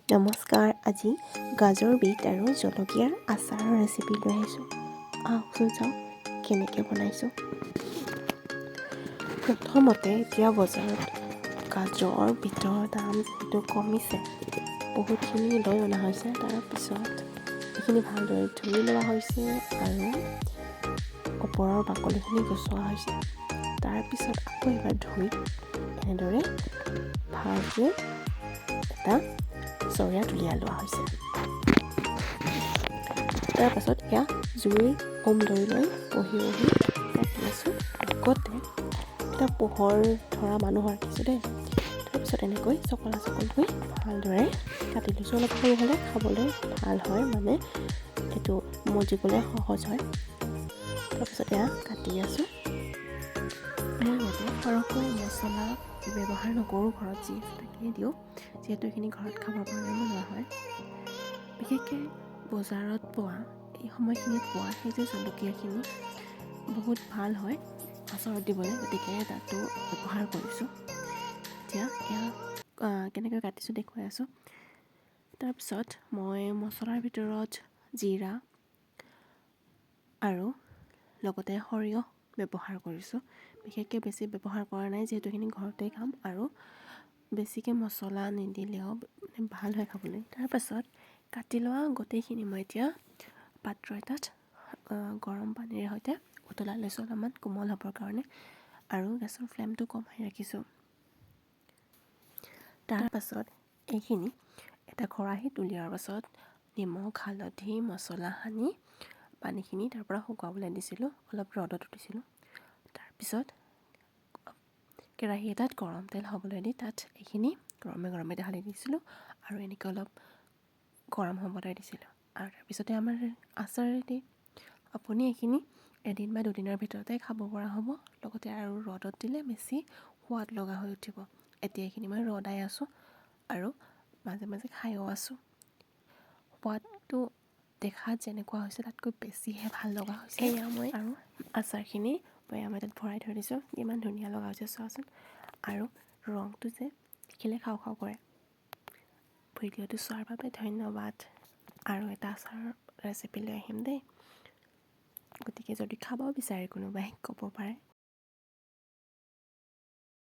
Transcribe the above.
নমস্কাৰ, আজি গাজৰ বিট আৰু জলকীয়াৰ আচাৰৰ ৰেচিপি লৈ আহিছোঁ। আহকচোন চাওঁ কেনেকৈ বনাইছোঁ। প্ৰথমতে এতিয়া বজাৰত গাজৰ বিটৰ দাম যিহেতু কমিছে, বহুতখিনি লৈ অনা হৈছে। তাৰপিছত এইখিনি ভালদৰে ধুই লোৱা হৈছে আৰু ওপৰৰ বাকলিখিনি গুচোৱা হৈছে। তাৰপিছত আকৌ এবাৰ ধুই এনেদৰে ভালকৈ এটা চৰিয়াত উলিয়াই লোৱা হৈছে। তাৰপাছত এয়া জুইৰ হোম ধৰি লৈ বহি কাটি আছোঁ। আগতে এটা পোহৰ ধৰা মানুহ ৰাখিছোঁ দেই। তাৰপিছত এনেকৈ চকলকৈ ভালদৰে কাটি লৈছোঁ। অলপ সৰু হ'লে খাবলৈ ভাল হয়, মানে এইটো মজিবলৈ সহজ হয়। তাৰপিছত এয়া কাটি আছোঁ। মই ইয়াতে সৰহকৈ মছলা ব্যৱহাৰ নকৰোঁ, ঘৰত যি আছে তাকেই দিওঁ, যিহেতু এইখিনি ঘৰত খাবৰ কাৰণে বনোৱা হয়। বিশেষকৈ বজাৰত পোৱা এই সময়খিনিত পোৱা সেই যে জলকীয়াখিনি বহুত ভাল হয় আচাৰত দিবলৈ, গতিকে তাতো ব্যৱহাৰ কৰিছোঁ। এতিয়া এয়া কেনেকৈ কাটিছোঁ দেখুৱাই আছোঁ। তাৰপিছত মই মছলাৰ ভিতৰত জিৰা আৰু লগতে সৰিয়হ ব্যৱহাৰ কৰিছোঁ। বিশেষকৈ বেছি ব্যৱহাৰ কৰা নাই, যিহেতু এইখিনি ঘৰতেই খাম আৰু বেছিকৈ মছলা নিদিলেও ভাল হয় খাবলৈ। তাৰপাছত কাটি লোৱা গোটেইখিনি মই এতিয়া পাত্ৰ এটাত গৰম পানীৰ সৈতে উতলাই লৈছোঁ, অলপমান কোমল হ'বৰ কাৰণে, আৰু গেছৰ ফ্লেমটো কমাই ৰাখিছোঁ। তাৰপাছত এইখিনি এটা খৰাহীত উলিওৱাৰ পাছত নিমখ, হালধি, মছলা সানি পানীখিনি তাৰ পৰা শুকাবলৈ দিছিলোঁ, অলপ ৰ'দত দিছিলোঁ। তাৰপিছত কেৰাহী এটাত গৰম তেল হ'বলৈ দি তাত এইখিনি গৰমে ঢালি দিছিলোঁ আৰু এনেকৈ অলপ গৰম হ'বলৈ দিছিলোঁ। আৰু তাৰপিছতে আমাৰ আচাৰ ৰেডি। আপুনি এইখিনি এদিন বা দুদিনৰ ভিতৰতে খাব পৰা হ'ব, লগতে আৰু ৰ'দত দিলে বেছি সোৱাদ লগা হৈ উঠিব। এতিয়া এইখিনি মই ৰ'দাই আছোঁ আৰু মাজে মাজে খায়ো আছোঁ। সোৱাদটো দেখাত যেনেকুৱা হৈছে তাতকৈ বেছিহে ভাল লগা হৈছে। এয়া মই আৰু আচাৰখিনি বৈয়াম এটাত ভৰাই থৈ দিছোঁ। ইমান ধুনীয়া লগা হৈছে চোৱাচোন, আৰু ৰংটো যে দেখিলে খাওঁ খাওঁ কৰে। ভিডিঅ'টো চোৱাৰ বাবে ধন্যবাদ। আৰু এটা আচাৰৰ ৰেচিপি লৈ আহিম দেই, গতিকে যদি খাব বিচাৰে কোনোবাই ক'ব পাৰে।